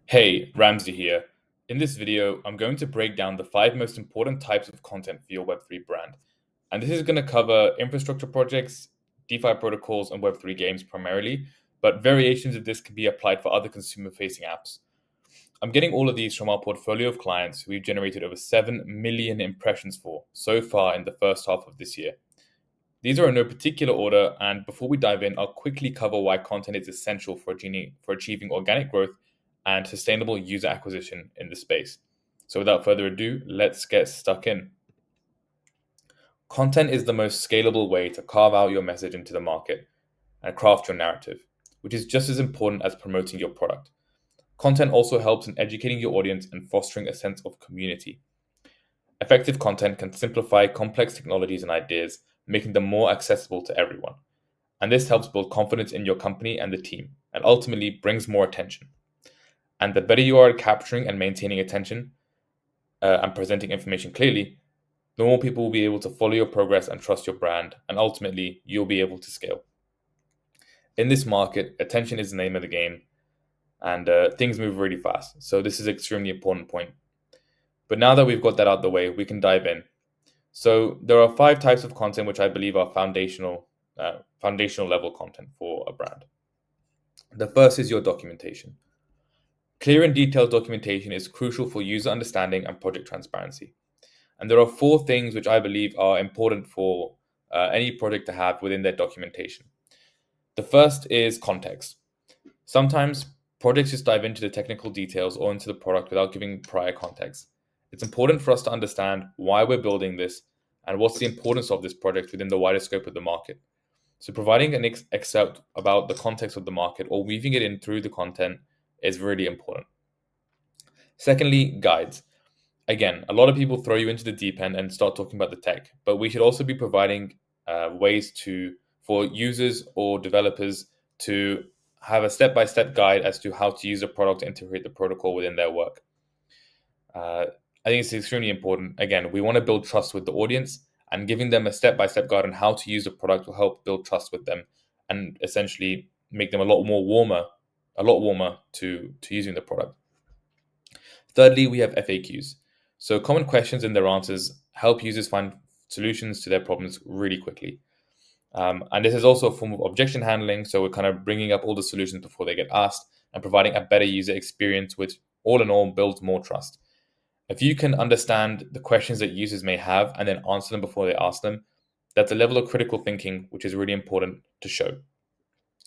Hey, Ramsey here. In this video, I'm going to break down the 5 most important types of content for your Web3 brand. And this is going to cover infrastructure projects, DeFi protocols, and Web3 games primarily, but variations of this can be applied for other consumer-facing apps. I'm getting all of these from our portfolio of clients who we've generated over 7 million impressions for so far in the first half of this year. These are in no particular order, and before we dive in, I'll quickly cover why content is essential for achieving organic growth and sustainable user acquisition in the space. So without further ado, let's get stuck in. Content is the most scalable way to carve out your message into the market and craft your narrative, which is just as important as promoting your product. Content also helps in educating your audience and fostering a sense of community. Effective content can simplify complex technologies and ideas, making them more accessible to everyone. And this helps build confidence in your company and the team, and ultimately brings more attention. And the better you are at capturing and maintaining attention and presenting information clearly, the more people will be able to follow your progress and trust your brand, and ultimately, you'll be able to scale. In this market, attention is the name of the game, and things move really fast. So, this is an extremely important point. But now that we've got that out of the way, we can dive in. So, there are 5 types of content which I believe are foundational level content for a brand. The first is your documentation. Clear and detailed documentation is crucial for user understanding and project transparency. And there are 4 things which I believe are important for any project to have within their documentation. The first is context. Sometimes projects just dive into the technical details or into the product without giving prior context. It's important for us to understand why we're building this and what's the importance of this project within the wider scope of the market. So providing an excerpt about the context of the market or weaving it in through the content is really important. Secondly, guides. Again, a lot of people throw you into the deep end and start talking about the tech, but we should also be providing ways for users or developers to have a step-by-step guide as to how to use a product to integrate the protocol within their work. I think it's extremely important. Again, we want to build trust with the audience, and giving them a step-by-step guide on how to use the product will help build trust with them and essentially make them a lot warmer to using the product. Thirdly, we have FAQs. So common questions and their answers help users find solutions to their problems really quickly. And this is also a form of objection handling. So we're kind of bringing up all the solutions before they get asked and providing a better user experience, which all in all builds more trust. If you can understand the questions that users may have and then answer them before they ask them, that's a level of critical thinking, which is really important to show.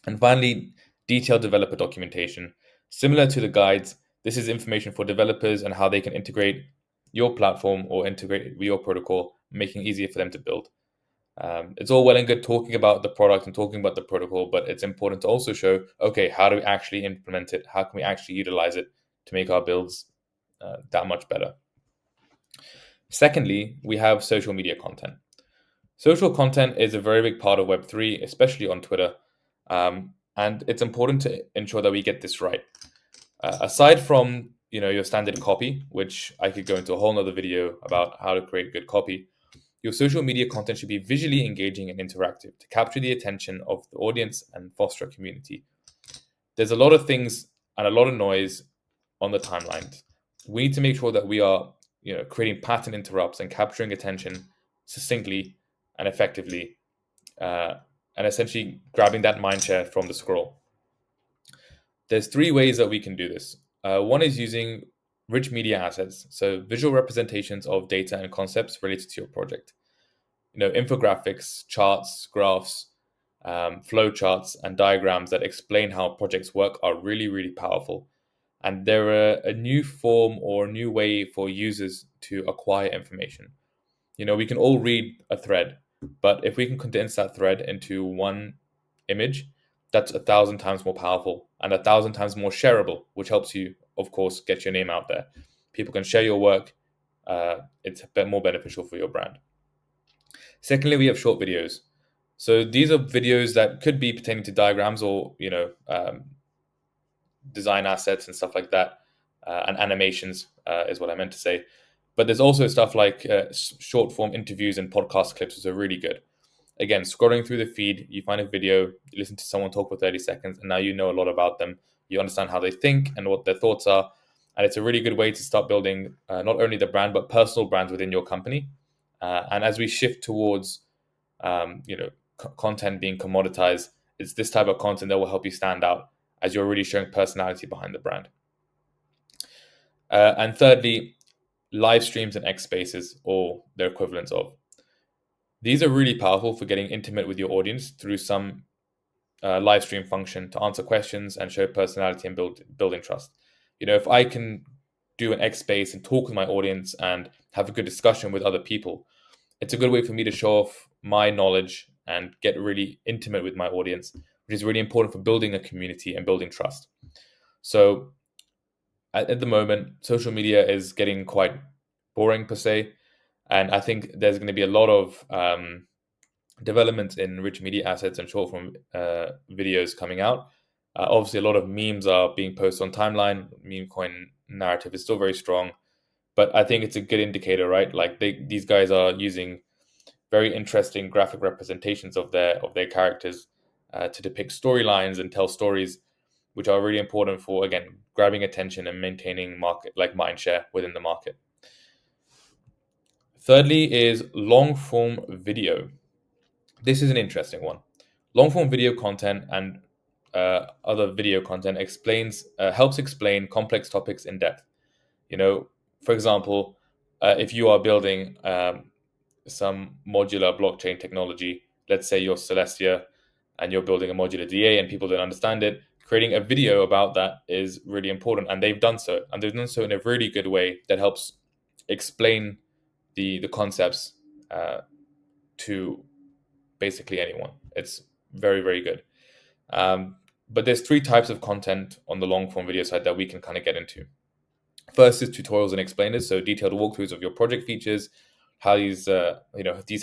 And finally, detailed developer documentation. Similar to the guides, this is information for developers and how they can integrate your platform or integrate your protocol, making it easier for them to build. It's all well and good talking about the product and talking about the protocol, but it's important to also show, okay, how do we actually implement it? How can we actually utilize it to make our builds that much better? Secondly, we have social media content. Social content is a very big part of Web3, especially on Twitter. And it's important to ensure that we get this right. Aside from your standard copy, which I could go into a whole nother video about how to create good copy, your social media content should be visually engaging and interactive to capture the attention of the audience and foster a community. There's a lot of things and a lot of noise on the timelines. We need to make sure that we are creating pattern interrupts and capturing attention succinctly and effectively, and essentially grabbing that mind share from the scroll. There's 3 ways that we can do this. One is using rich media assets, so visual representations of data and concepts related to your project. Infographics, charts, graphs, flow charts, and diagrams that explain how projects work are really, really powerful. And they're a new form or a new way for users to acquire information. We can all read a thread, but if we can condense that thread into one image, that's 1,000 times more powerful and 1,000 times more shareable, which helps you, of course, get your name out there. People can share your work. It's a bit more beneficial for your brand. Secondly, we have short videos. So these are videos that could be pertaining to diagrams or design assets and stuff like that, and animations is what I meant to say. But there's also stuff like short form interviews and podcast clips, which are really good. Again, scrolling through the feed, you find a video, you listen to someone talk for 30 seconds, and now you know a lot about them. you understand how they think and what their thoughts are. And it's a really good way to start building not only the brand, but personal brands within your company. And as we shift towards, content being commoditized, it's this type of content that will help you stand out as you're really showing personality behind the brand. And thirdly, live streams and X Spaces, or their equivalents of. These are really powerful for getting intimate with your audience through some live stream function to answer questions and show personality and building trust. If I can do an X Space and talk with my audience and have a good discussion with other people, it's a good way for me to show off my knowledge and get really intimate with my audience, which is really important for building a community and building trust. So at the moment, social media is getting quite boring per se, and I think there's going to be a lot of developments in rich media assets and short form videos coming out. Obviously, a lot of memes are being posted on timeline. Meme coin narrative is still very strong, but I think it's a good indicator, right? Like these guys are using very interesting graphic representations of their characters to depict storylines and tell stories, which are really important for, again, grabbing attention and maintaining market like mind share within the market. Thirdly is long form video. This is an interesting one. Long form video content and other video content helps explain complex topics in depth. For example, if you are building some modular blockchain technology, let's say you're Celestia and you're building a modular DA and people don't understand it, creating a video about that is really important. And they've done so. And they've done so in a really good way that helps explain the concepts to basically anyone. It's very, very good. But there's three types of content on the long form video side that we can kind of get into. First is tutorials and explainers, so detailed walkthroughs of your project features, how these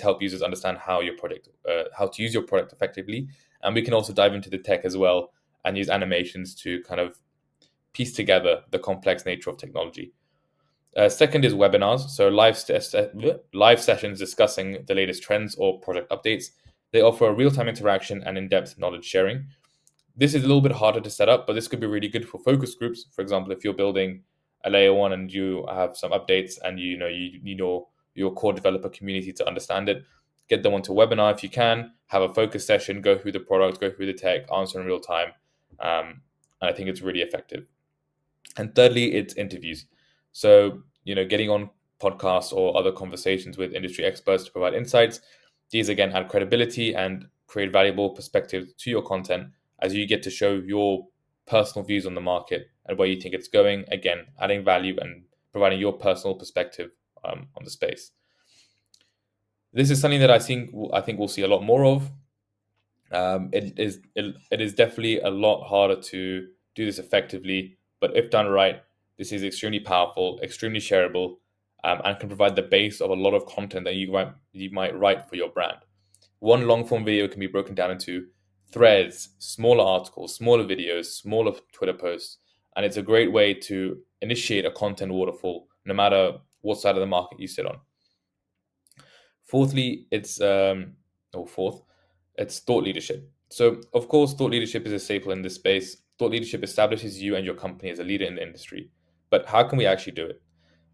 help users understand how to use your product effectively. And we can also dive into the tech as well and use animations to kind of piece together the complex nature of technology. Second is webinars, so live sessions discussing the latest trends or project updates. They offer real-time interaction and in-depth knowledge sharing. This is a little bit harder to set up, but this could be really good for focus groups. For example, if you're building a layer one and you have some updates and you need your core developer community to understand it, get them onto a webinar if you can, have a focus session, go through the product, go through the tech, answer in real time. And I think it's really effective. And thirdly, it's interviews. So, getting on podcasts or other conversations with industry experts to provide insights. These again add credibility and create valuable perspective to your content as you get to show your personal views on the market and where you think it's going. Again, adding value and providing your personal perspective on the space. This is something that I think we'll see a lot more of. It is definitely a lot harder to do this effectively, but if done right, this is extremely powerful, extremely shareable, and can provide the base of a lot of content that you might write for your brand. One long form video can be broken down into threads, smaller articles, smaller videos, smaller Twitter posts, and it's a great way to initiate a content waterfall, no matter what side of the market you sit on. Fourthly, it's thought leadership. So, of course, thought leadership is a staple in this space. Thought leadership establishes you and your company as a leader in the industry. But how can we actually do it?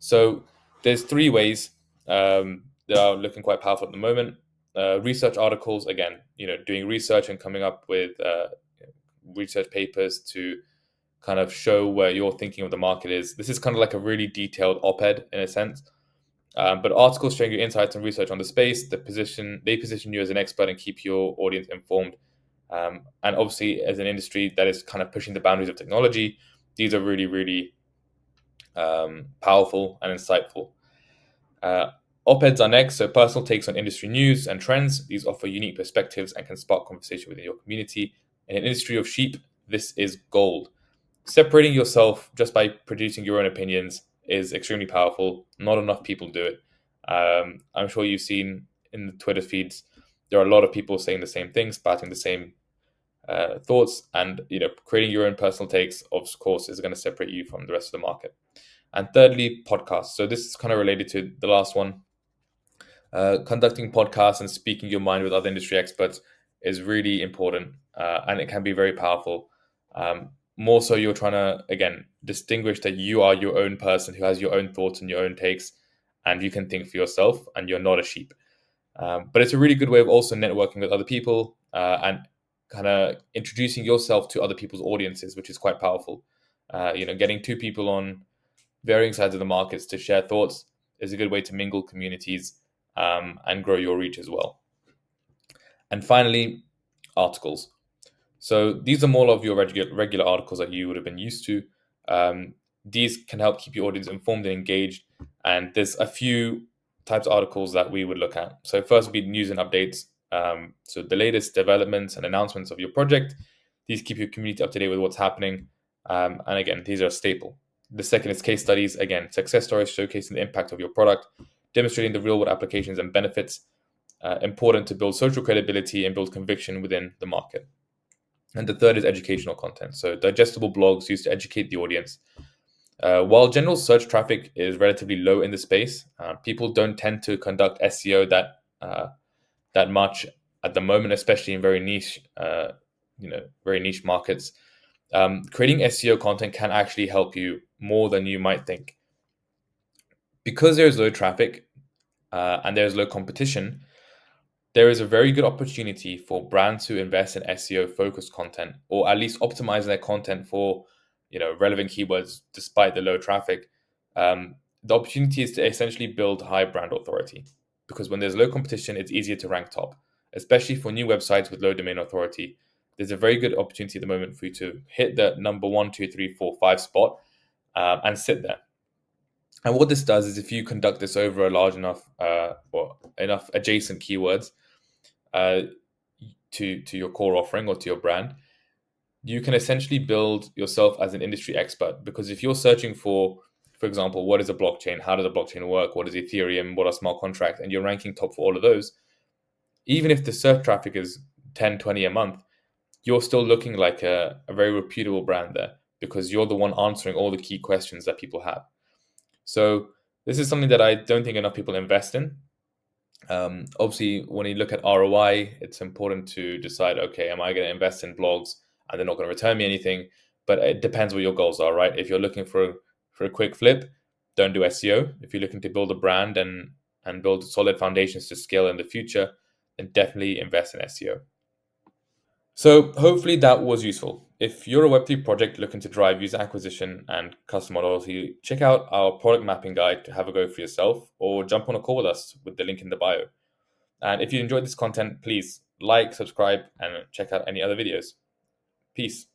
So, there's three ways that are looking quite powerful at the moment. Research articles, again, doing research and coming up with research papers to kind of show where your thinking of the market is. This is kind of like a really detailed op-ed in a sense. But articles showing you insights and research on the space, they position you as an expert and keep your audience informed. And obviously, as an industry that is kind of pushing the boundaries of technology, these are really, really powerful and insightful. Op-eds are next, so personal takes on industry news and trends. These offer unique perspectives and can spark conversation within your community. In an industry of sheep, this is gold. Separating yourself just by producing your own opinions is extremely powerful. Not enough people do it. I'm sure you've seen in the Twitter feeds, there are a lot of people saying the same things, spouting the same thoughts, and creating your own personal takes, of course, is going to separate you from the rest of the market. And thirdly, podcasts. So this is kind of related to the last one. Conducting podcasts and speaking your mind with other industry experts is really important, and it can be very powerful. more so you're trying to, again, distinguish that you are your own person who has your own thoughts and your own takes, and you can think for yourself, and you're not a sheep. But it's a really good way of also networking with other people, and kind of introducing yourself to other people's audiences, which is quite powerful. Getting two people on varying sides of the markets to share thoughts is a good way to mingle communities, and grow your reach as well. And finally, articles. So these are more of your regular articles that you would have been used to. Um, these can help keep your audience informed and engaged. And there's a few types of articles that we would look at. So first would be news and updates. So the latest developments and announcements of your project. These keep your community up to date with what's happening. And again, these are a staple. The second is case studies. Again, success stories showcasing the impact of your product, demonstrating the real world applications and benefits. Important to build social credibility and build conviction within the market. And the third is educational content. So digestible blogs used to educate the audience. While general search traffic is relatively low in the space, people don't tend to conduct SEO that much at the moment, especially in very niche markets. Creating SEO content can actually help you more than you might think. Because there's low traffic, and there's low competition, there is a very good opportunity for brands to invest in SEO focused content, or at least optimize their content for relevant keywords despite the low traffic. The opportunity is to essentially build high brand authority, because when there's low competition, it's easier to rank top, especially for new websites with low domain authority. There's a very good opportunity at the moment for you to hit the number 1, 2, 3, 4, 5 spot, and sit there. And what this does is, if you conduct this over a large enough, or enough adjacent keywords, uh, to your core offering or to your brand, you can essentially build yourself as an industry expert. Because if you're searching for example, what is a blockchain? How does a blockchain work? What is Ethereum? What are smart contracts? And you're ranking top for all of those, even if the search traffic is 10, 20 a month, you're still looking like a very reputable brand there, because you're the one answering all the key questions that people have. So this is something that I don't think enough people invest in. Obviously, when you look at ROI, it's important to decide, okay, am I going to invest in blogs and they're not going to return me anything? But it depends what your goals are, right? If you're looking for a quick flip, don't do SEO. If you're looking to build a brand and build solid foundations to scale in the future, then definitely invest in SEO. So hopefully that was useful. If you're a Web3 project looking to drive user acquisition and customer loyalty, check out our product mapping guide to have a go for yourself, or jump on a call with us with the link in the bio. And if you enjoyed this content, please like, subscribe, and check out any other videos. Peace.